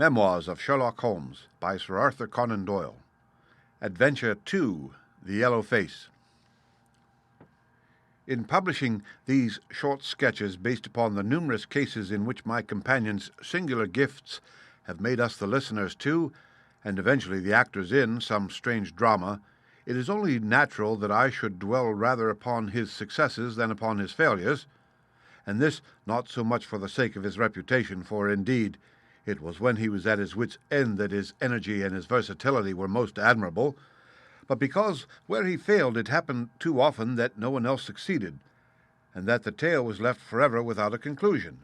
Memoirs of Sherlock Holmes by Sir Arthur Conan Doyle. Adventure 2, The Yellow Face. In publishing these short sketches based upon the numerous cases in which my companions' singular gifts have made us the listeners to, and eventually the actors in, some strange drama, it is only natural that I should dwell rather upon his successes than upon his failures, and this not so much for the sake of his reputation, for indeed it was when he was at his wits' end that his energy and his versatility were most admirable, but because where he failed it happened too often that no one else succeeded, and that the tale was left forever without a conclusion.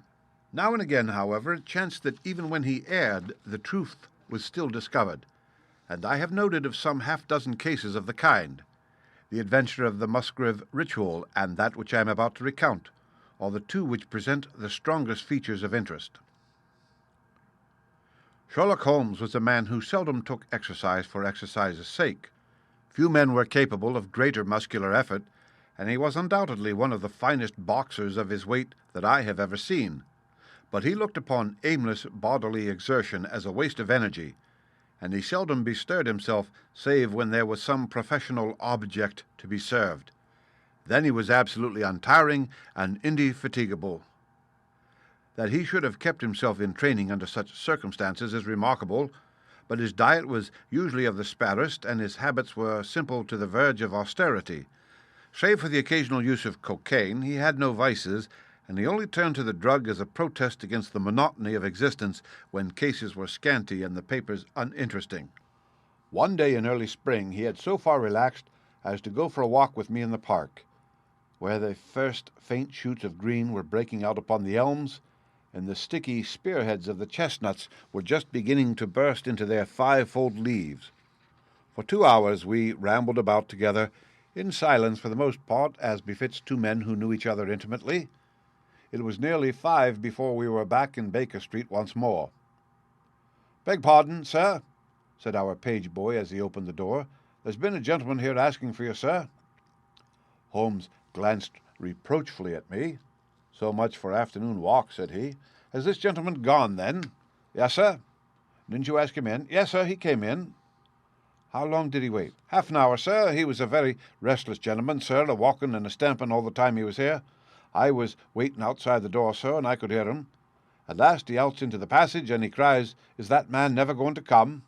Now and again, however, it chanced that even when he erred, the truth was still discovered, and I have noted of some half-dozen cases of the kind. The adventure of the Musgrave ritual and that which I am about to recount are the two which present the strongest features of interest. Sherlock Holmes was a man who seldom took exercise for exercise's sake. Few men were capable of greater muscular effort, and he was undoubtedly one of the finest boxers of his weight that I have ever seen. But he looked upon aimless bodily exertion as a waste of energy, and he seldom bestirred himself save when there was some professional object to be served. Then he was absolutely untiring and indefatigable. That he should have kept himself in training under such circumstances is remarkable, but his diet was usually of the sparest, and his habits were simple to the verge of austerity. Save for the occasional use of cocaine, he had no vices, and he only turned to the drug as a protest against the monotony of existence when cases were scanty and the papers uninteresting. One day in early spring he had so far relaxed as to go for a walk with me in the park, where the first faint shoots of green were breaking out upon the elms, and the sticky spearheads of the chestnuts were just beginning to burst into their five-fold leaves. For 2 hours we rambled about together, in silence for the most part, as befits two men who knew each other intimately. It was nearly 5 before we were back in Baker Street once more. "Beg pardon, sir," said our page boy as he opened the door. "There's been a gentleman here asking for you, sir." Holmes glanced reproachfully at me. "So much for afternoon walk," said he. "Has this gentleman gone, then?" "Yes, sir." "Didn't you ask him in?" "Yes, sir, he came in." "How long did he wait?" "Half an hour, sir. He was a very restless gentleman, sir, a-walking and a-stamping all the time he was here. I was waiting outside the door, sir, and I could hear him. At last he outs into the passage, and he cries, 'Is that man never going to come?'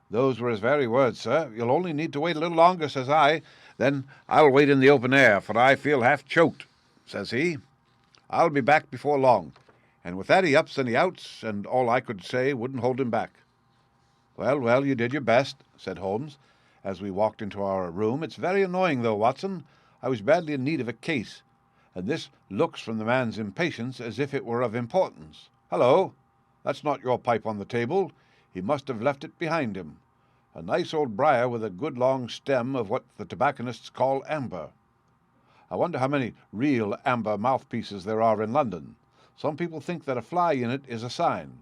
Those were his very words, sir. 'You'll only need to wait a little longer,' says I. 'Then I'll wait in the open air, for I feel half choked,' says he. 'I'll be back before long.' And with that he ups and he outs, and all I could say wouldn't hold him back." Well, you did your best," said Holmes, as we walked into our room. "It's very annoying, though, Watson. I was badly in need of a case, and this looks from the man's impatience as if it were of importance. Hello! That's not your pipe on the table. He must have left it behind him. A nice old briar with a good long stem of what the tobacconists call amber. I wonder how many real amber mouthpieces there are in London. Some people think that a fly in it is a sign.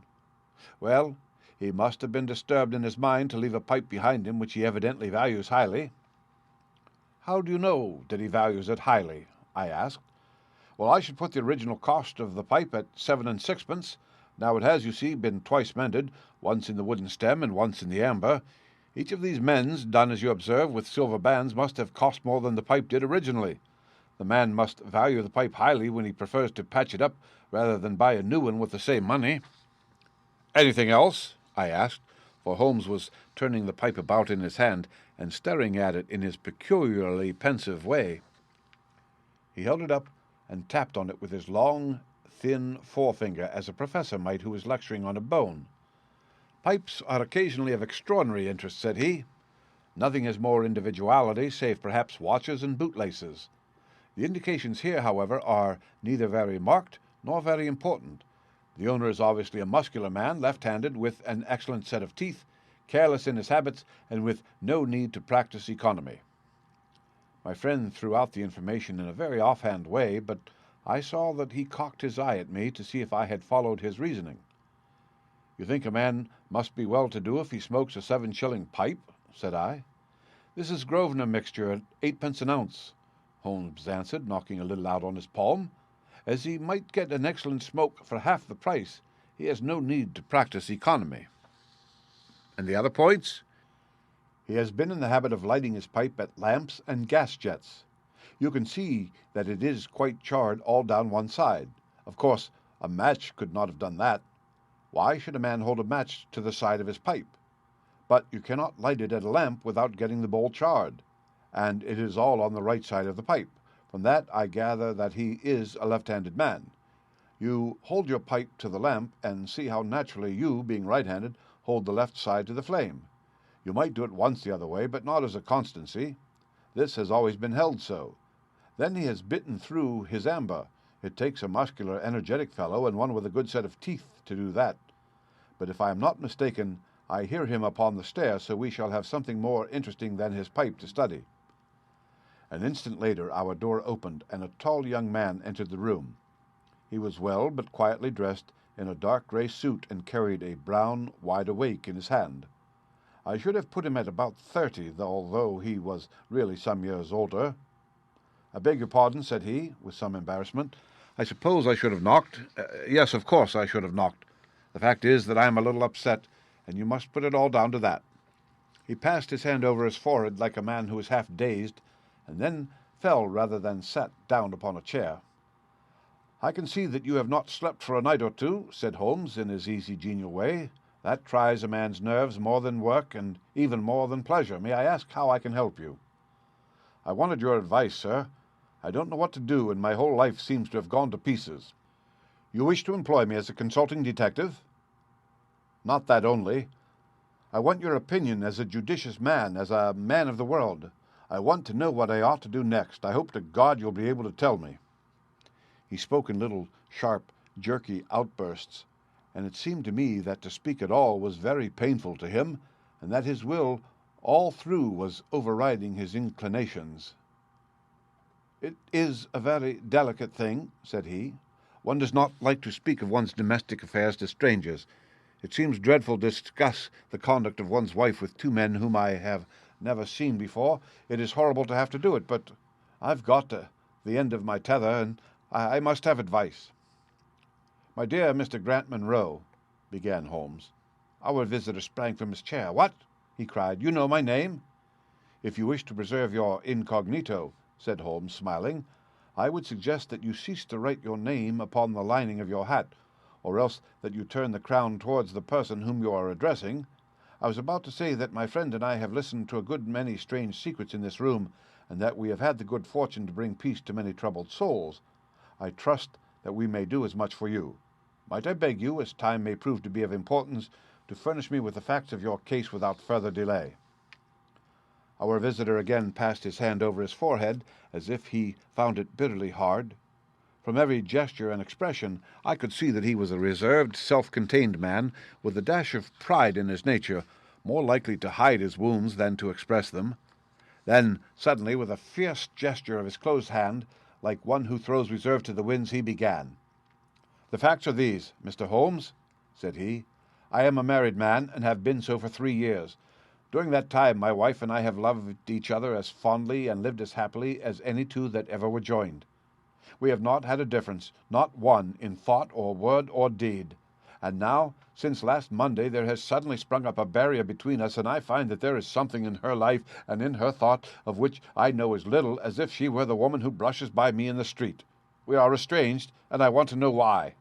Well, he must have been disturbed in his mind to leave a pipe behind him which he evidently values highly." "How do you know that he values it highly?" I asked. "Well, I should put the original cost of the pipe at 7 and 6pence. Now it has, you see, been twice mended, once in the wooden stem and once in the amber. Each of these mends, done as you observe with silver bands, must have cost more than the pipe did originally. The man must value the pipe highly when he prefers to patch it up rather than buy a new one with the same money." "Anything else?" I asked, for Holmes was turning the pipe about in his hand and staring at it in his peculiarly pensive way. He held it up and tapped on it with his long, thin forefinger, as a professor might who was lecturing on a bone. "Pipes are occasionally of extraordinary interest," said he. "Nothing has more individuality, save perhaps watches and bootlaces. The indications here, however, are neither very marked nor very important. The owner is obviously a muscular man, left-handed, with an excellent set of teeth, careless in his habits, and with no need to practice economy." My friend threw out the information in a very offhand way, but I saw that he cocked his eye at me to see if I had followed his reasoning. "You think a man must be well-to-do if he smokes a 7-shilling pipe?" said I. "This is Grosvenor mixture at 8pence an ounce," Holmes answered, knocking a little out on his palm. "As he might get an excellent smoke for half the price, he has no need to practice economy." And the other points? He has been in the habit of lighting his pipe at lamps and gas jets. You can see that it is quite charred all down one side. Of course, a match could not have done that. Why should a man hold a match to the side of his pipe? But you cannot light it at a lamp without getting the bowl charred, and it is all on the right side of the pipe. From that I gather that he is a left-handed man. You hold your pipe to the lamp, and see how naturally you, being right-handed, hold the left side to the flame. You might do it once the other way, but not as a constancy. This has always been held so. Then he has bitten through his amber. It takes a muscular, energetic fellow, and one with a good set of teeth, to do that. But if I am not mistaken, I hear him upon the stair, so we shall have something more interesting than his pipe to study. An instant later our door opened, and a tall young man entered the room. He was well but quietly dressed in a dark grey suit, and carried a brown wide awake in his hand. I should have put him at about 30, although he was really some years older. "I beg your pardon," said he, with some embarrassment. "I suppose I should have knocked. Yes, of course I should have knocked. The fact is that I am a little upset, and you must put it all down to that." He passed his hand over his forehead like a man who was half dazed, and then fell rather than sat down upon a chair. "I can see that you have not slept for a night or two," said Holmes, in his easy, genial way. "That tries a man's nerves more than work, and even more than pleasure. May I ask how I can help you?" "I wanted your advice, sir. I don't know what to do, and my whole life seems to have gone to pieces." "You wish to employ me as a consulting detective?" "Not that only. I want your opinion as a judicious man, as a man of the world. I want to know what I ought to do next. I hope to God you'll be able to tell me." He spoke in little, sharp, jerky outbursts, and it seemed to me that to speak at all was very painful to him, and that his will all through was overriding his inclinations. "It is a very delicate thing," said he. "One does not like to speak of one's domestic affairs to strangers. It seems dreadful to discuss the conduct of one's wife with two men whom I have never seen before. It is horrible to have to do it, but I've got the end of my tether, and I must have advice." "My dear Mr. Grant Munro," began Holmes. Our visitor sprang from his chair. "What?" he cried. "You know my name?" "If you wish to preserve your incognito," said Holmes, smiling, "I would suggest that you cease to write your name upon the lining of your hat, or else that you turn the crown towards the person whom you are addressing. I was about to say that my friend and I have listened to a good many strange secrets in this room, and that we have had the good fortune to bring peace to many troubled souls. I trust that we may do as much for you. Might I beg you, as time may prove to be of importance, to furnish me with the facts of your case without further delay?" Our visitor again passed his hand over his forehead, as if he found it bitterly hard. From every gesture and expression I could see that he was a reserved, self-contained man, with a dash of pride in his nature, more likely to hide his wounds than to express them. Then, suddenly, with a fierce gesture of his closed hand, like one who throws reserve to the winds, he began. "The facts are these, Mr. Holmes," said he. "I am a married man, and have been so for 3 years. During that time my wife and I have loved each other as fondly and lived as happily as any two that ever were joined. We have not had a difference, not one, in thought or word or deed. And now, since last Monday, there has suddenly sprung up a barrier between us, and I find that there is something in her life and in her thought of which I know as little as if she were the woman who brushes by me in the street. We are estranged, and I want to know why.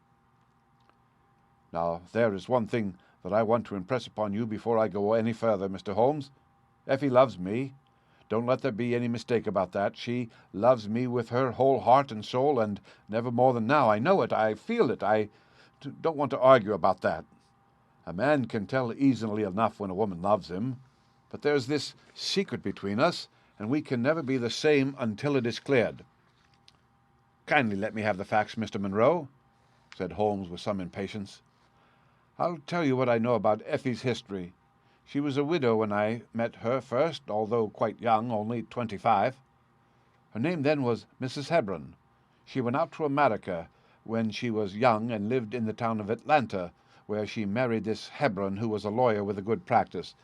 Now, there is one thing that I want to impress upon you before I go any further, Mr. Holmes. Effie loves me. Don't let there be any mistake about that. She loves me with her whole heart and soul, and never more than now. I know it. I feel it. I don't want to argue about that. A man can tell easily enough when a woman loves him. But there's this secret between us, and we can never be the same until it is cleared." "Kindly let me have the facts, Mr. Munro," said Holmes with some impatience. "I'll tell you what I know about Effie's history. She was a widow when I met her first, although quite young, only 25. Her name then was Mrs. Hebron. She went out to America when she was young and lived in the town of Atlanta, where she married this Hebron, who was a lawyer with a good practice.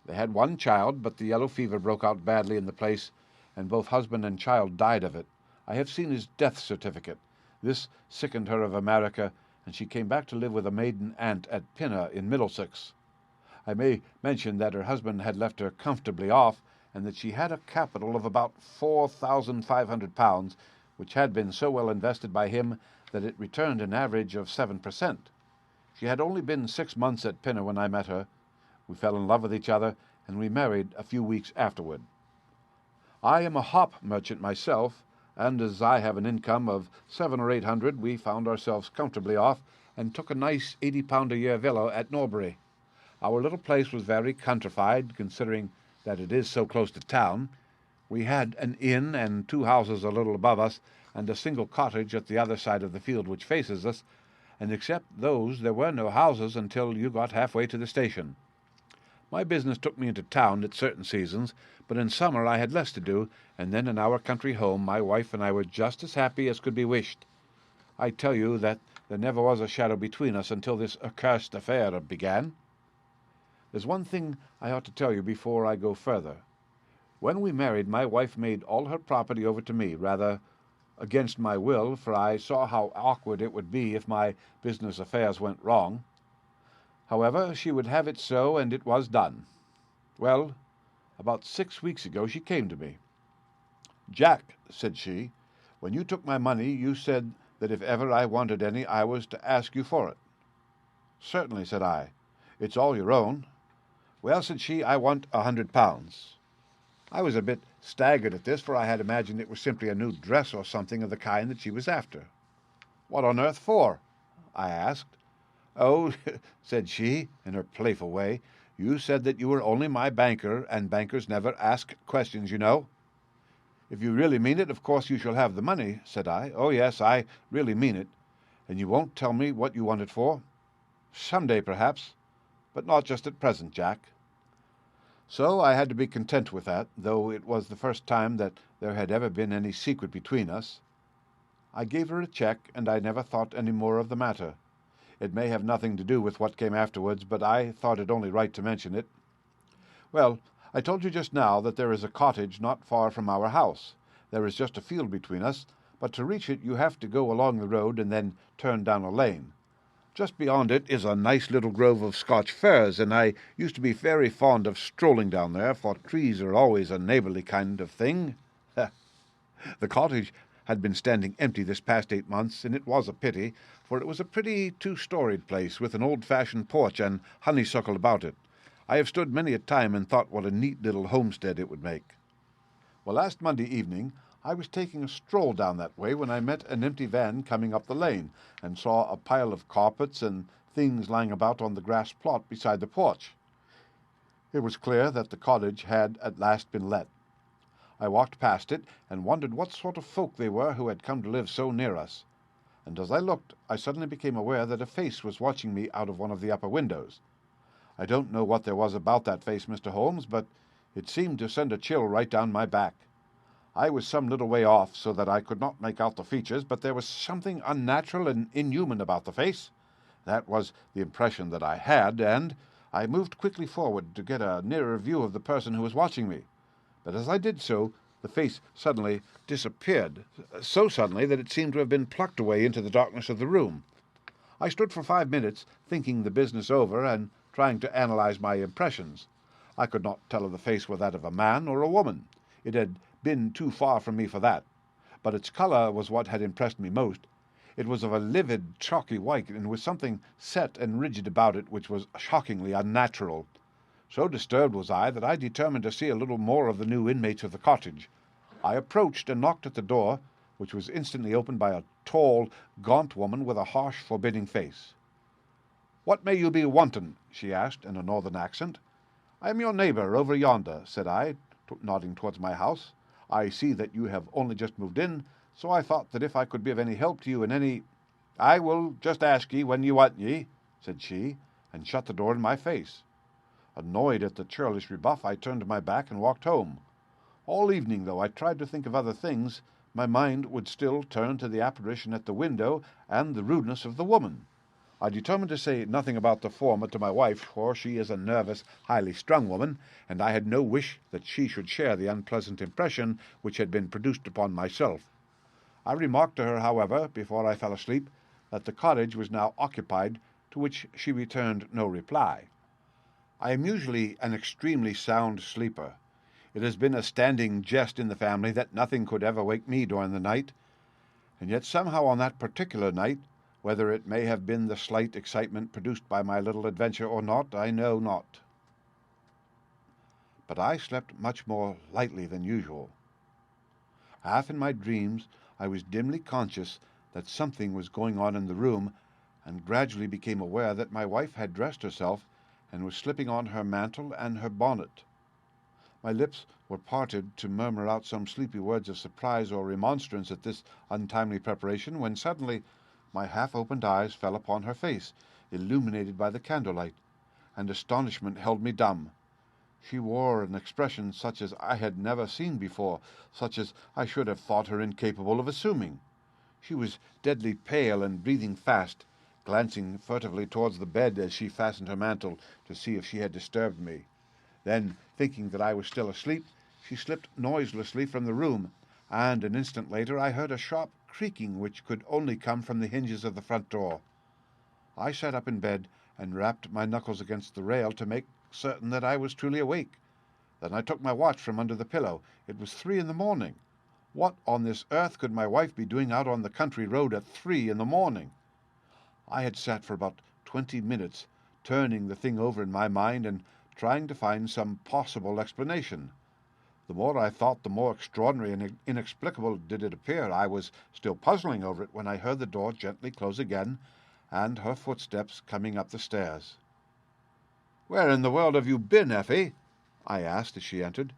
They had one child, but the yellow fever broke out badly in the place, and both husband and child died of it. I have seen his death certificate. This sickened her of America, and she came back to live with a maiden aunt at Pinner in Middlesex. I may mention that her husband had left her comfortably off, and that she had a capital of about £4,500, which had been so well invested by him that it returned an average of 7%. She had only been 6 months at Pinner when I met her. We fell in love with each other, and we married a few weeks afterward. I am a hop merchant myself, and as I have an income of 700 or 800, we found ourselves comfortably off and took a nice £80 a year villa at Norbury. Our little place was very countrified, considering that it is so close to town. We had an inn and 2 houses a little above us, and a single cottage at the other side of the field which faces us, and except those there were no houses until you got halfway to the station. My business took me into town at certain seasons, but in summer I had less to do, and then in our country home my wife and I were just as happy as could be wished. I tell you that there never was a shadow between us until this accursed affair began. There's one thing I ought to tell you before I go further. When we married, my wife made all her property over to me, rather against my will, for I saw how awkward it would be if my business affairs went wrong. However, she would have it so, and it was done. Well, about 6 weeks ago she came to me. "Jack," said she, "when you took my money you said that if ever I wanted any I was to ask you for it." "Certainly," said I. "It's all your own." "Well," said she, "I want £100. I was a bit staggered at this, for I had imagined it was simply a new dress or something of the kind that she was after. "What on earth for?" I asked. "Oh," said she, in her playful way, "you said that you were only my banker, and bankers never ask questions, you know." "If you really mean it, of course you shall have the money," said I. "Oh, yes, I really mean it. And you won't tell me what you want it for?" "Some day, perhaps, but not just at present, Jack." So I had to be content with that, though it was the first time that there had ever been any secret between us. I gave her a cheque, and I never thought any more of the matter. It may have nothing to do with what came afterwards, but I thought it only right to mention it. Well, I told you just now that there is a cottage not far from our house. There is just a field between us, but to reach it you have to go along the road and then turn down a lane. Just beyond it is a nice little grove of Scotch firs, and I used to be very fond of strolling down there, for trees are always a neighbourly kind of thing. The cottage had been standing empty this past 8 months, and it was a pity, for it was a pretty 2-storied place with an old-fashioned porch and honeysuckle about it. I have stood many a time and thought what a neat little homestead it would make. Well, last Monday evening I was taking a stroll down that way when I met an empty van coming up the lane, and saw a pile of carpets and things lying about on the grass plot beside the porch. It was clear that the cottage had at last been let. I walked past it and wondered what sort of folk they were who had come to live so near us. And as I looked, I suddenly became aware that a face was watching me out of one of the upper windows. I don't know what there was about that face, Mr. Holmes, but it seemed to send a chill right down my back. I was some little way off, so that I could not make out the features, but there was something unnatural and inhuman about the face. That was the impression that I had, and I moved quickly forward to get a nearer view of the person who was watching me. But as I did so, the face suddenly disappeared, so suddenly that it seemed to have been plucked away into the darkness of the room. I stood for 5 minutes, thinking the business over and trying to analyze my impressions. I could not tell if the face were that of a man or a woman. It had been too far from me for that. But its colour was what had impressed me most. It was of a livid, chalky white, and with something set and rigid about it which was shockingly unnatural. So disturbed was I that I determined to see a little more of the new inmates of the cottage. I approached and knocked at the door, which was instantly opened by a tall, gaunt woman with a harsh, forbidding face. "What may you be wanting?" she asked in a northern accent. "I am your neighbour over yonder," said I, nodding towards my house. "I see that you have only just moved in, so I thought that if I could be of any help to you in any—" "I will just ask ye when ye want ye," said she, and shut the door in my face. Annoyed at the churlish rebuff, I turned my back and walked home. All evening, though I tried to think of other things, my mind would still turn to the apparition at the window and the rudeness of the woman. I determined to say nothing about the former to my wife, for she is a nervous, highly strung woman, and I had no wish that she should share the unpleasant impression which had been produced upon myself. I remarked to her, however, before I fell asleep, that the cottage was now occupied, to which she returned no reply. I am usually an extremely sound sleeper. It has been a standing jest in the family that nothing could ever wake me during the night, and yet somehow on that particular night, whether it may have been the slight excitement produced by my little adventure or not, I know not. But I slept much more lightly than usual. Half in my dreams I was dimly conscious that something was going on in the room, and gradually became aware that my wife had dressed herself and was slipping on her mantle and her bonnet. My lips were parted to murmur out some sleepy words of surprise or remonstrance at this untimely preparation, when suddenly my half-opened eyes fell upon her face, illuminated by the candlelight, and astonishment held me dumb. She wore an expression such as I had never seen before, such as I should have thought her incapable of assuming. She was deadly pale and breathing fast, glancing furtively towards the bed as she fastened her mantle to see if she had disturbed me. Then, thinking that I was still asleep, she slipped noiselessly from the room, and an instant later I heard a sharp creaking which could only come from the hinges of the front door. I sat up in bed and rapped my knuckles against the rail to make certain that I was truly awake. Then I took my watch from under the pillow. It was 3 in the morning. What on this earth could my wife be doing out on the country road at 3 in the morning? I had sat for about 20 minutes, turning the thing over in my mind and trying to find some possible explanation. The more I thought, the more extraordinary and inexplicable did it appear. I was still puzzling over it when I heard the door gently close again, and her footsteps coming up the stairs. "Where in the world have you been, Effie?" I asked as she entered.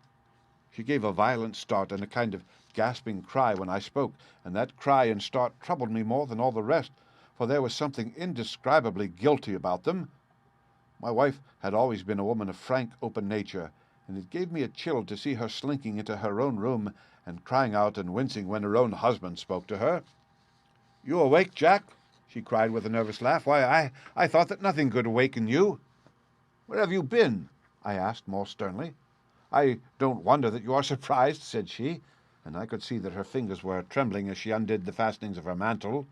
She gave a violent start and a kind of gasping cry when I spoke, and that cry and start troubled me more than all the rest, for there was something indescribably guilty about them. My wife had always been a woman of frank, open nature, and it gave me a chill to see her slinking into her own room and crying out and wincing when her own husband spoke to her. "You awake, Jack?" she cried with a nervous laugh. "Why, I thought that nothing could awaken you." "Where have you been?" I asked more sternly. "I don't wonder that you are surprised," said she, and I could see that her fingers were trembling as she undid the fastenings of her mantle.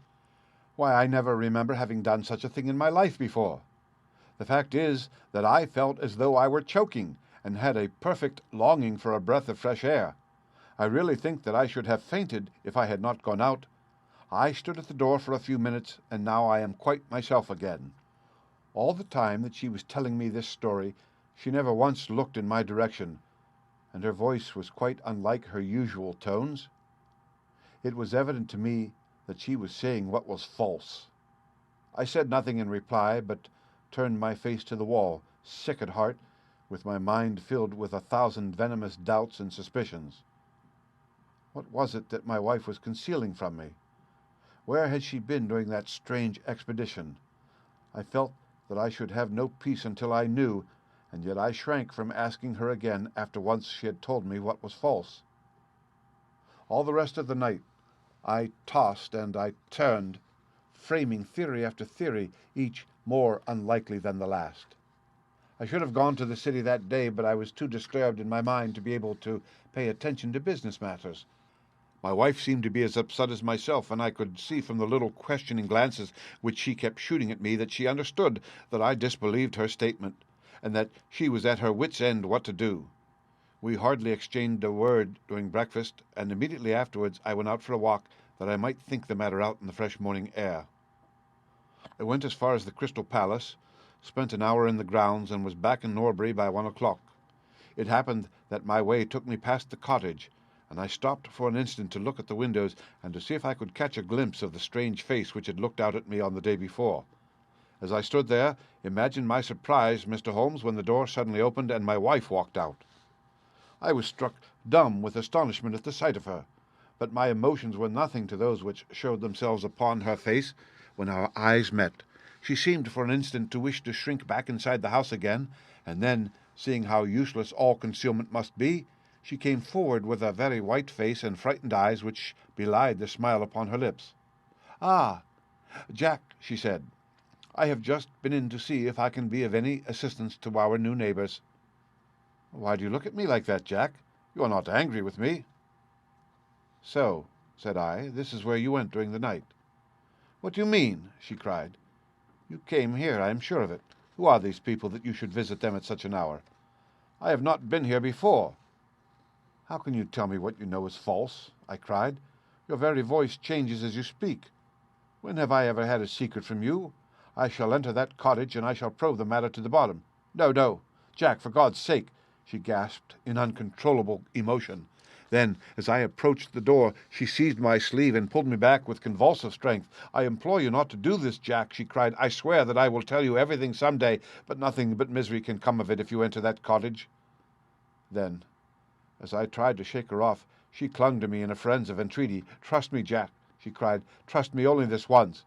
"Why, I never remember having done such a thing in my life before. The fact is that I felt as though I were choking, and had a perfect longing for a breath of fresh air. I really think that I should have fainted if I had not gone out. I stood at the door for a few minutes, and now I am quite myself again." All the time that she was telling me this story, she never once looked in my direction, and her voice was quite unlike her usual tones. It was evident to me that she was saying what was false. I said nothing in reply, but turned my face to the wall, sick at heart, with my mind filled with 1,000 venomous doubts and suspicions. What was it that my wife was concealing from me? Where had she been during that strange expedition? I felt that I should have no peace until I knew, and yet I shrank from asking her again after once she had told me what was false. All the rest of the night I tossed and I turned, framing theory after theory, each more unlikely than the last. I should have gone to the city that day, but I was too disturbed in my mind to be able to pay attention to business matters. My wife seemed to be as upset as myself, and I could see from the little questioning glances which she kept shooting at me that she understood that I disbelieved her statement, and that she was at her wits' end what to do. We hardly exchanged a word during breakfast, and immediately afterwards I went out for a walk that I might think the matter out in the fresh morning air. I went as far as the Crystal Palace, spent an hour in the grounds, and was back in Norbury by 1 o'clock. It happened that my way took me past the cottage, and I stopped for an instant to look at the windows and to see if I could catch a glimpse of the strange face which had looked out at me on the day before. As I stood there, imagine my surprise, Mr. Holmes, when the door suddenly opened and my wife walked out. I was struck dumb with astonishment at the sight of her, but my emotions were nothing to those which showed themselves upon her face when our eyes met. She seemed for an instant to wish to shrink back inside the house again, and then, seeing how useless all concealment must be, she came forward with a very white face and frightened eyes which belied the smile upon her lips. "Ah, Jack," she said, "I have just been in to see if I can be of any assistance to our new neighbors." "Why do you look at me like that, Jack? You are not angry with me?" "So," said I, "this is where you went during the night." "What do you mean?" she cried. "You came here, I am sure of it. Who are these people that you should visit them at such an hour? I have not been here before." "How can you tell me what you know is false?" I cried. "Your very voice changes as you speak. When have I ever had a secret from you? I shall enter that cottage, and I shall probe the matter to the bottom." "No, no, Jack, for God's sake!" she gasped in uncontrollable emotion. Then, as I approached the door, she seized my sleeve and pulled me back with convulsive strength. "I implore you not to do this, Jack," she cried. "I swear that I will tell you everything some day, but nothing but misery can come of it if you enter that cottage." Then, as I tried to shake her off, she clung to me in a frenzy of entreaty. "Trust me, Jack," she cried. "Trust me only this once.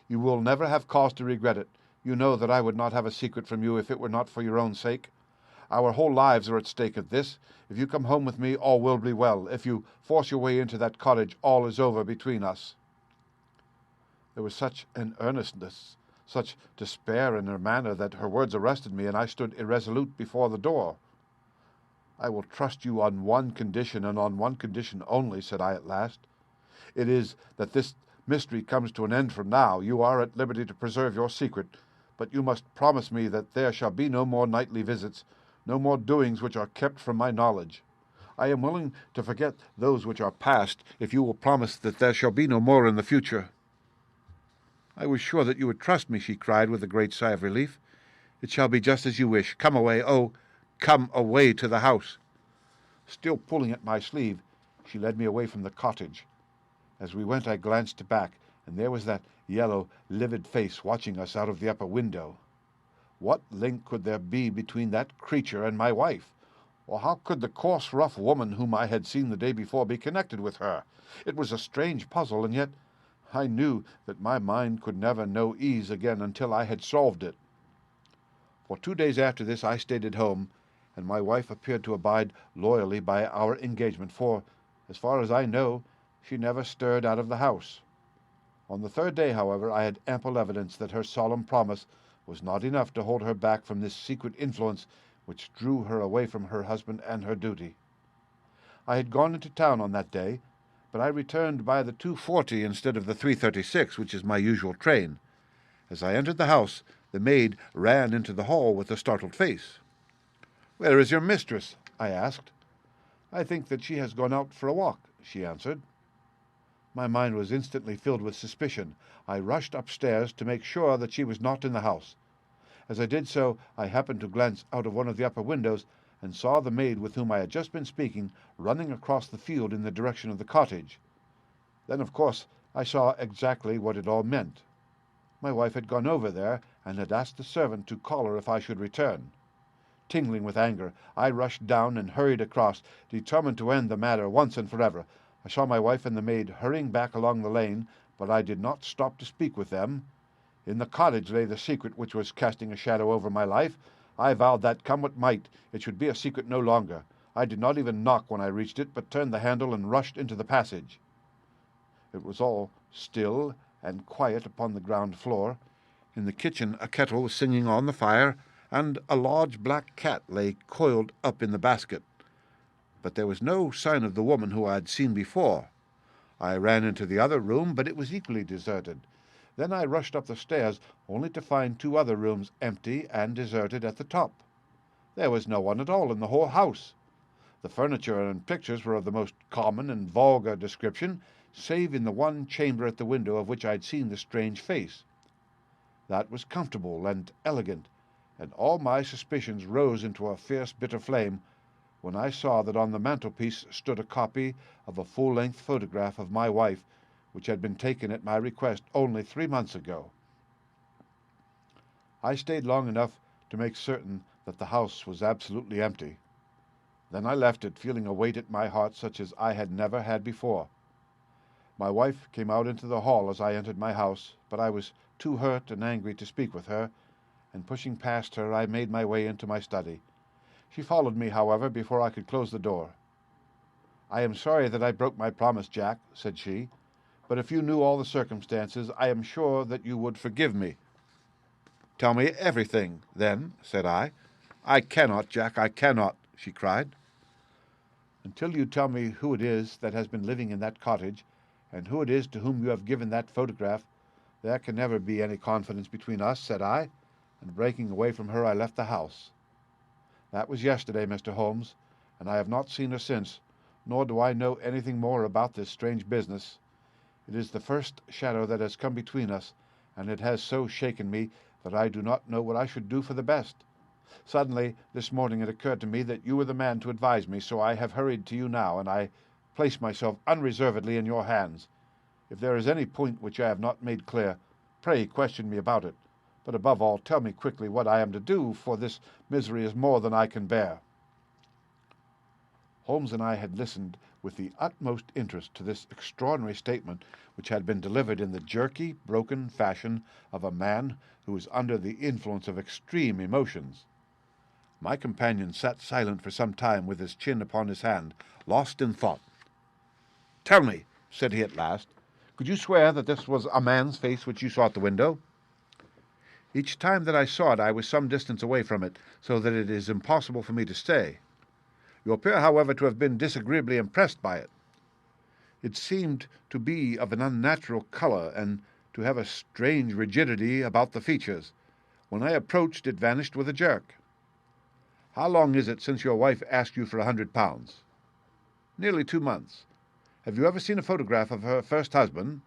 You will never have cause to regret it. You know that I would not have a secret from you if it were not for your own sake. Our whole lives are at stake at this. If you come home with me, all will be well. If you force your way into that cottage, all is over between us." There was such an earnestness, such despair in her manner, that her words arrested me, and I stood irresolute before the door. "I will trust you on one condition, and on one condition only," said I at last. "It is that this mystery comes to an end from now. You are at liberty to preserve your secret, but you must promise me that there shall be no more nightly visits, no more doings which are kept from my knowledge. I am willing to forget those which are past, if you will promise that there shall be no more in the future." "I was sure that you would trust me," she cried with a great sigh of relief. "It shall be just as you wish. Come away, oh, come away to the house." Still pulling at my sleeve, she led me away from the cottage. As we went, I glanced back, and there was that yellow, livid face watching us out of the upper window. What link could there be between that creature and my wife? Or how could the coarse, rough woman whom I had seen the day before be connected with her? It was a strange puzzle, and yet I knew that my mind could never know ease again until I had solved it. For 2 days after this I stayed at home, and my wife appeared to abide loyally by our engagement, for, as far as I know, she never stirred out of the house. On the 3rd day, however, I had ample evidence that her solemn promise was not enough to hold her back from this secret influence which drew her away from her husband and her duty. I had gone into town on that day, but I returned by the 2:40 instead of the 3:36, which is my usual train. As I entered the house, the maid ran into the hall with a startled face. "Where is your mistress?" I asked. "I think that she has gone out for a walk," she answered. My mind was instantly filled with suspicion. I rushed upstairs to make sure that she was not in the house. As I did so, I happened to glance out of one of the upper windows, and saw the maid with whom I had just been speaking running across the field in the direction of the cottage. Then, of course, I saw exactly what it all meant. My wife had gone over there, and had asked the servant to call her if I should return. Tingling with anger, I rushed down and hurried across, determined to end the matter once and forever. I saw my wife and the maid hurrying back along the lane, but I did not stop to speak with them. In the cottage lay the secret which was casting a shadow over my life. I vowed that, come what might, it should be a secret no longer. I did not even knock when I reached it, but turned the handle and rushed into the passage. It was all still and quiet upon the ground floor. In the kitchen a kettle was singing on the fire, and a large black cat lay coiled up in the basket. But there was no sign of the woman who I had seen before. I ran into the other room, but it was equally deserted. Then I rushed up the stairs, only to find 2 other rooms empty and deserted at the top. There was no one at all in the whole house. The furniture and pictures were of the most common and vulgar description, save in the one chamber at the window of which I had seen the strange face. That was comfortable and elegant, and all my suspicions rose into a fierce, bitter flame when I saw that on the mantelpiece stood a copy of a full-length photograph of my wife, which had been taken at my request only 3 months ago. I stayed long enough to make certain that the house was absolutely empty. Then I left it, feeling a weight at my heart such as I had never had before. My wife came out into the hall as I entered my house, but I was too hurt and angry to speak with her, and pushing past her, I made my way into my study. She followed me, however, before I could close the door. "I am sorry that I broke my promise, Jack," said she, "but if you knew all the circumstances, I am sure that you would forgive me." "Tell me everything, then," said I. "I cannot, Jack, I cannot," she cried. "Until you tell me who it is that has been living in that cottage, and who it is to whom you have given that photograph, there can never be any confidence between us," said I, and breaking away from her I left the house. That was yesterday, Mr. Holmes, and I have not seen her since, nor do I know anything more about this strange business. It is the first shadow that has come between us, and it has so shaken me that I do not know what I should do for the best. Suddenly, this morning, it occurred to me that you were the man to advise me, so I have hurried to you now, and I place myself unreservedly in your hands. If there is any point which I have not made clear, pray question me about it. But above all, tell me quickly what I am to do, for this misery is more than I can bear. Holmes and I had listened with the utmost interest to this extraordinary statement, which had been delivered in the jerky, broken fashion of a man who was under the influence of extreme emotions. My companion sat silent for some time with his chin upon his hand, lost in thought. "Tell me," said he at last, "could you swear that this was a man's face which you saw at the window?" "Each time that I saw it I was some distance away from it, so that it is impossible for me to say." "You appear, however, to have been disagreeably impressed by it." "It seemed to be of an unnatural color, and to have a strange rigidity about the features. When I approached, it vanished with a jerk." "How long is it since your wife asked you for £100? "Nearly 2 months." "Have you ever seen a photograph of her first husband?"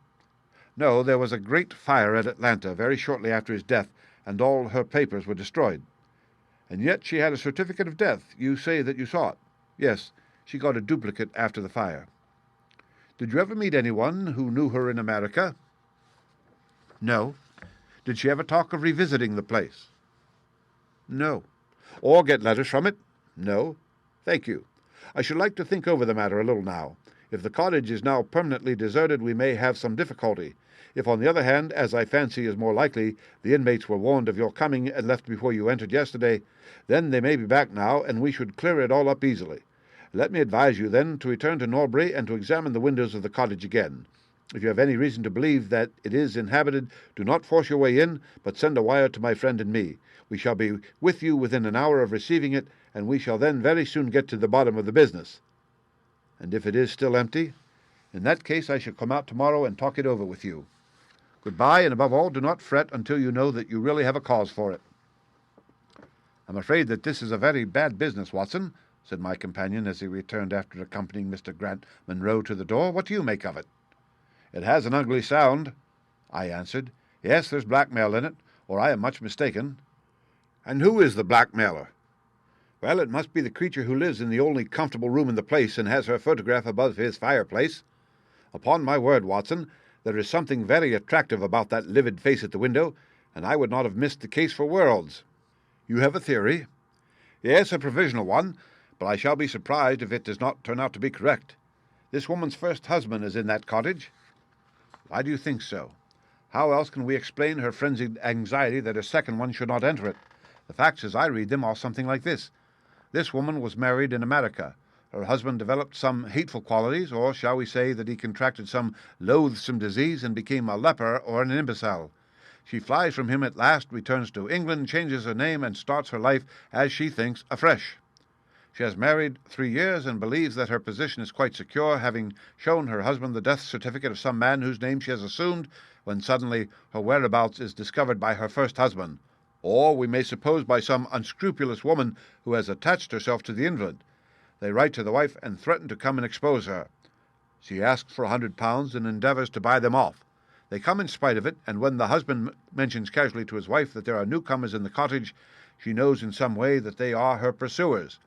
"No, there was a great fire at Atlanta very shortly after his death, and all her papers were destroyed." "And yet she had a certificate of death. You say that you saw it?" "Yes, she got a duplicate after the fire." "Did you ever meet anyone who knew her in America?" "No." "Did she ever talk of revisiting the place?" "No." "Or get letters from it?" "No." "Thank you. I should like to think over the matter a little now. If the cottage is now permanently deserted, we may have some difficulty. If, on the other hand, as I fancy is more likely, the inmates were warned of your coming and left before you entered yesterday, then they may be back now, and we should clear it all up easily. Let me advise you, then, to return to Norbury and to examine the windows of the cottage again. If you have any reason to believe that it is inhabited, do not force your way in, but send a wire to my friend and me. We shall be with you within an hour of receiving it, and we shall then very soon get to the bottom of the business." "And if it is still empty?" "In that case I shall come out tomorrow and talk it over with you. Goodbye, and above all, do not fret until you know that you really have a cause for it." "I'm afraid that this is a very bad business, Watson," said my companion as he returned after accompanying Mr. Grant Munro to the door. "What do you make of it?" "It has an ugly sound," I answered. "Yes, there's blackmail in it, or I am much mistaken." "And who is the blackmailer?" "Well, it must be the creature who lives in the only comfortable room in the place and has her photograph above his fireplace. Upon my word, Watson, there is something very attractive about that livid face at the window, and I would not have missed the case for worlds." "You have a theory?" "Yes, a provisional one, but I shall be surprised if it does not turn out to be correct. This woman's first husband is in that cottage." "Why do you think so?" "How else can we explain her frenzied anxiety that a second one should not enter it? The facts, as I read them, are something like this. This woman was married in America. Her husband developed some hateful qualities, or shall we say that he contracted some loathsome disease and became a leper or an imbecile. She flies from him at last, returns to England, changes her name, and starts her life, as she thinks, afresh. She has married 3 years and believes that her position is quite secure, having shown her husband the death certificate of some man whose name she has assumed, when suddenly her whereabouts is discovered by her first husband, or we may suppose by some unscrupulous woman who has attached herself to the invalid. They write to the wife and threaten to come and expose her. She asks for £100 and endeavours to buy them off. They come in spite of it, and when the husband mentions casually to his wife that there are newcomers in the cottage, she knows in some way that they are her pursuers.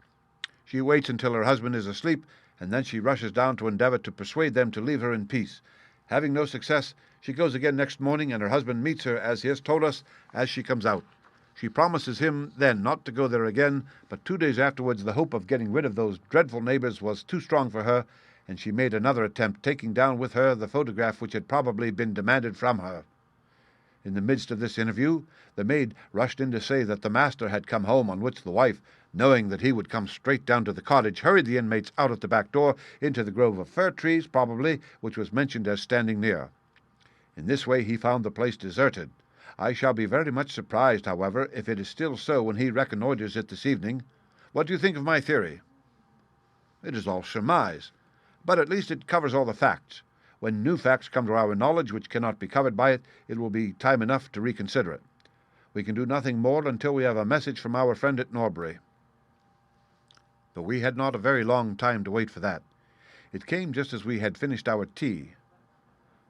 She waits until her husband is asleep, and then she rushes down to endeavour to persuade them to leave her in peace. Having no success, she goes again next morning, and her husband meets her, as he has told us, as she comes out. She promises him then not to go there again, but 2 days afterwards the hope of getting rid of those dreadful neighbours was too strong for her, and she made another attempt, taking down with her the photograph which had probably been demanded from her. In the midst of this interview, the maid rushed in to say that the master had come home, on which the wife, knowing that he would come straight down to the cottage, hurried the inmates out at the back door into the grove of fir trees, probably, which was mentioned as standing near. In this way he found the place deserted. I shall be very much surprised, however, if it is still so when he reconnoitres it this evening. What do you think of my theory?" "It is all surmise, but at least it covers all the facts. When new facts come to our knowledge which cannot be covered by it, it will be time enough to reconsider it. We can do nothing more until we have a message from our friend at Norbury." But we had not a very long time to wait for that. It came just as we had finished our tea.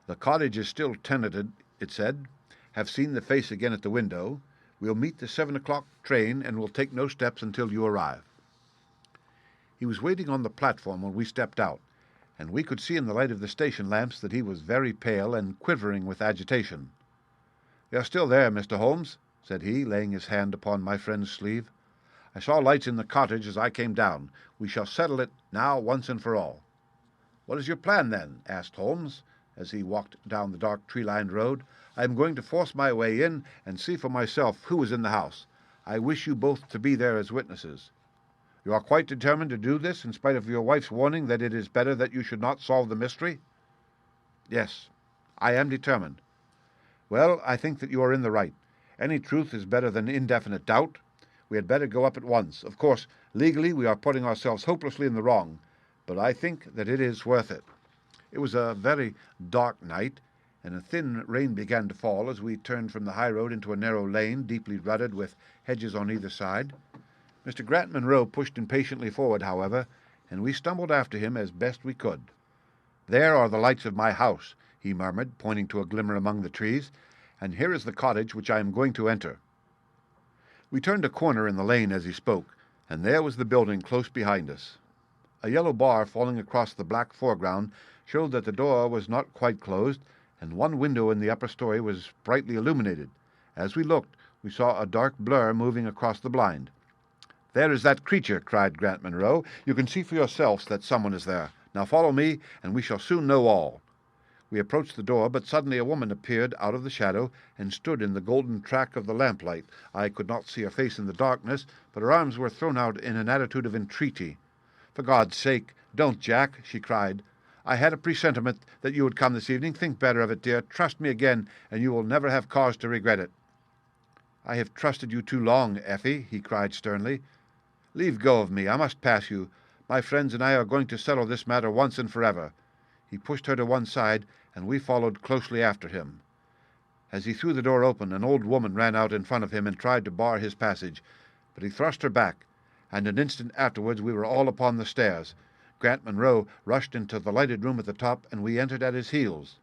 "The cottage is still tenanted," it said. "Have seen the face again at the window. We'll meet the 7 o'clock train, and will take no steps until you arrive." He was waiting on the platform when we stepped out, and we could see in the light of the station lamps that he was very pale and quivering with agitation. "They are still there, Mr. Holmes," said he, laying his hand upon my friend's sleeve. "I saw lights in the cottage as I came down. We shall settle it now once and for all." "What is your plan, then?" asked Holmes, as he walked down the dark tree-lined road. "I am going to force my way in and see for myself who is in the house. I wish you both to be there as witnesses." "You are quite determined to do this, in spite of your wife's warning that it is better that you should not solve the mystery?" "Yes, I am determined." "Well, I think that you are in the right. Any truth is better than indefinite doubt. We had better go up at once. Of course, legally we are putting ourselves hopelessly in the wrong, but I think that it is worth it." It was a very dark night, and a thin rain began to fall as we turned from the high road into a narrow lane, deeply rutted, with hedges on either side. Mr. Grant Munro pushed impatiently forward, however, and we stumbled after him as best we could. "There are the lights of my house," he murmured, pointing to a glimmer among the trees, "and here is the cottage which I am going to enter." We turned a corner in the lane as he spoke, and there was the building close behind us. A yellow bar falling across the black foreground showed that the door was not quite closed, and one window in the upper story was brightly illuminated. As we looked, we saw a dark blur moving across the blind. "There is that creature," cried Grant Munro. "You can see for yourselves that someone is there. Now follow me, and we shall soon know all." We approached the door, but suddenly a woman appeared out of the shadow and stood in the golden track of the lamplight. I could not see her face in the darkness, but her arms were thrown out in an attitude of entreaty. "For God's sake, don't, Jack," she cried. "I had a presentiment that you would come this evening. Think better of it, dear. Trust me again, and you will never have cause to regret it." "I have trusted you too long, Effie," he cried sternly. "Leave go of me. I must pass you. My friends and I are going to settle this matter once and forever." He pushed her to one side, and we followed closely after him. As he threw the door open, an old woman ran out in front of him and tried to bar his passage, but he thrust her back, and an instant afterwards we were all upon the stairs. Grant Munro rushed into the lighted room at the top, and we entered at his heels.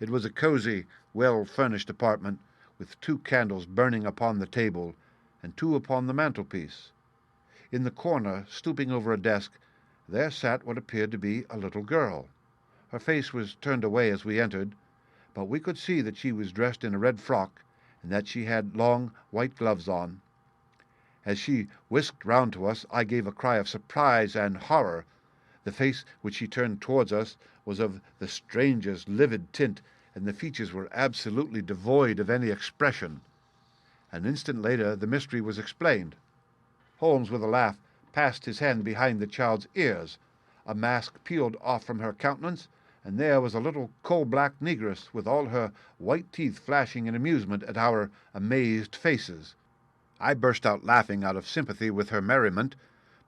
It was a cosy, well-furnished apartment, with 2 candles burning upon the table, and 2 upon the mantelpiece. In the corner, stooping over a desk, there sat what appeared to be a little girl. Her face was turned away as we entered, but we could see that she was dressed in a red frock, and that she had long white gloves on. As she whisked round to us, I gave a cry of surprise and horror. The face which she turned towards us was of the strangest livid tint, and the features were absolutely devoid of any expression. An instant later the mystery was explained. Holmes, with a laugh, passed his hand behind the child's ears. A mask peeled off from her countenance, and there was a little coal-black negress, with all her white teeth flashing in amusement at our amazed faces. I burst out laughing out of sympathy with her merriment,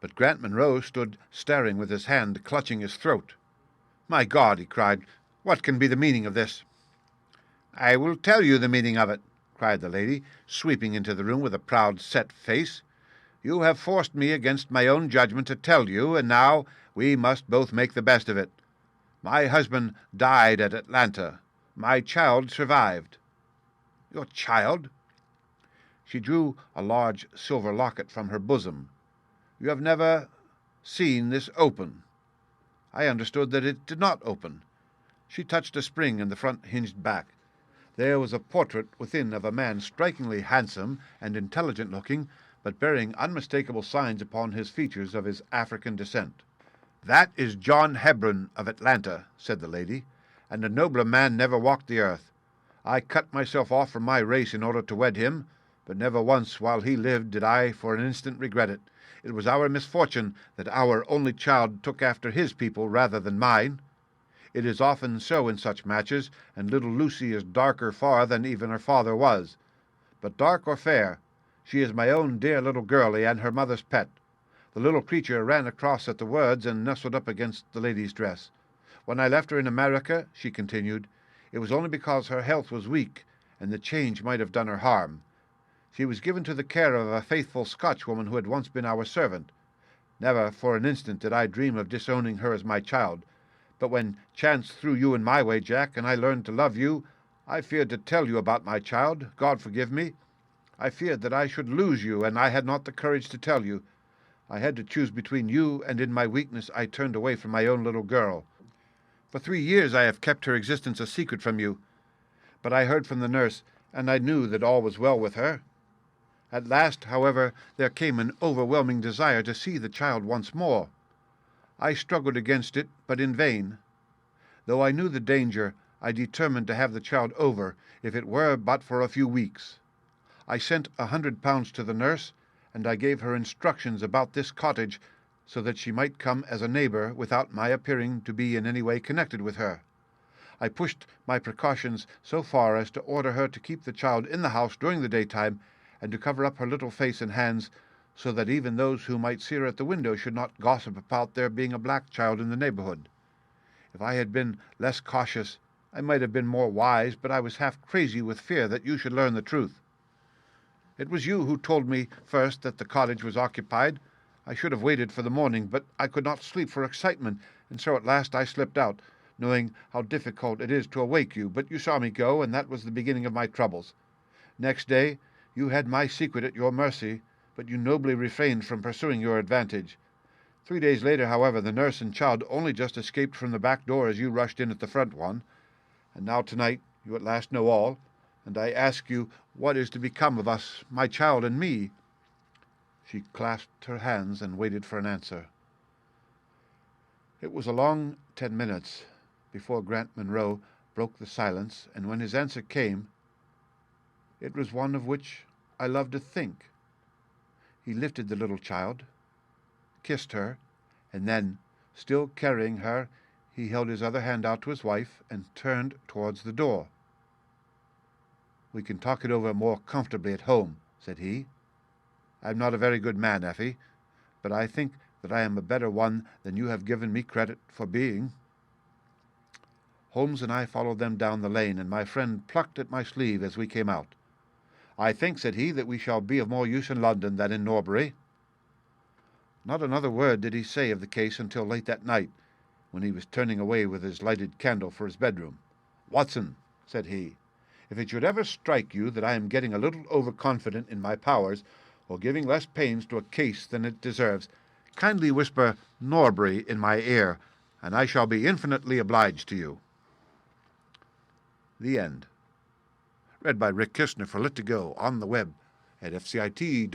but Grant Munro stood staring with his hand clutching his throat. "My God!" he cried. "What can be the meaning of this?" "I will tell you the meaning of it," cried the lady, sweeping into the room with a proud, set face. "You have forced me against my own judgment to tell you, and now we must both make the best of it. My husband died at Atlanta. My child survived." "Your child?" She drew a large silver locket from her bosom. "You have never seen this open?" I understood that it did not open. She touched a spring in the front hinged back. There was a portrait within of a man strikingly handsome and intelligent-looking, but bearing unmistakable signs upon his features of his African descent. "That is John Hebron of Atlanta," said the lady, "and a nobler man never walked the earth. I cut myself off from my race in order to wed him, but never once while he lived did I for an instant regret it. It was our misfortune that our only child took after his people rather than mine. It is often so in such matches, and little Lucy is darker far than even her father was. But dark or fair, she is my own dear little girlie and her mother's pet." The little creature ran across at the words and nestled up against the lady's dress. "When I left her in America," she continued, "it was only because her health was weak, and the change might have done her harm. She was given to the care of a faithful Scotchwoman who had once been our servant. Never for an instant did I dream of disowning her as my child, but when chance threw you in my way, Jack, and I learned to love you, I feared to tell you about my child. God forgive me. I feared that I should lose you, and I had not the courage to tell you. I had to choose between you, and in my weakness I turned away from my own little girl. For 3 years I have kept her existence a secret from you, but I heard from the nurse, and I knew that all was well with her. At last, however, there came an overwhelming desire to see the child once more. I struggled against it, but in vain. Though I knew the danger, I determined to have the child over, if it were but for a few weeks. I sent £100 to the nurse, and I gave her instructions about this cottage, so that she might come as a neighbour without my appearing to be in any way connected with her. I pushed my precautions so far as to order her to keep the child in the house during the daytime, and to cover up her little face and hands, so that even those who might see her at the window should not gossip about there being a black child in the neighbourhood. If I had been less cautious, I might have been more wise, but I was half crazy with fear that you should learn the truth. It was you who told me first that the cottage was occupied. I should have waited for the morning, but I could not sleep for excitement, and so at last I slipped out, knowing how difficult it is to awake you. But you saw me go, and that was the beginning of my troubles. Next day you had my secret at your mercy, but you nobly refrained from pursuing your advantage. 3 days later, however, the nurse and child only just escaped from the back door as you rushed in at the front one. And now tonight you at last know all, and I ask you what is to become of us, my child and me." She clasped her hands and waited for an answer. It was a long 10 minutes before Grant Munro broke the silence, and when his answer came, it was one of which I love to think. He lifted the little child, kissed her, and then, still carrying her, he held his other hand out to his wife and turned towards the door. "We can talk it over more comfortably at home," said he. "I am not a very good man, Effie, but I think that I am a better one than you have given me credit for being." Holmes and I followed them down the lane, and my friend plucked at my sleeve as we came out. "I think," said he, "that we shall be of more use in London than in Norbury." Not another word did he say of the case until late that night, when he was turning away with his lighted candle for his bedroom. "Watson," said he, "if it should ever strike you that I am getting a little overconfident in my powers, or giving less pains to a case than it deserves, kindly whisper Norbury in my ear, and I shall be infinitely obliged to you." The end. Read by Rick Kistner for Lit2Go on the web at fcit.usf.edu.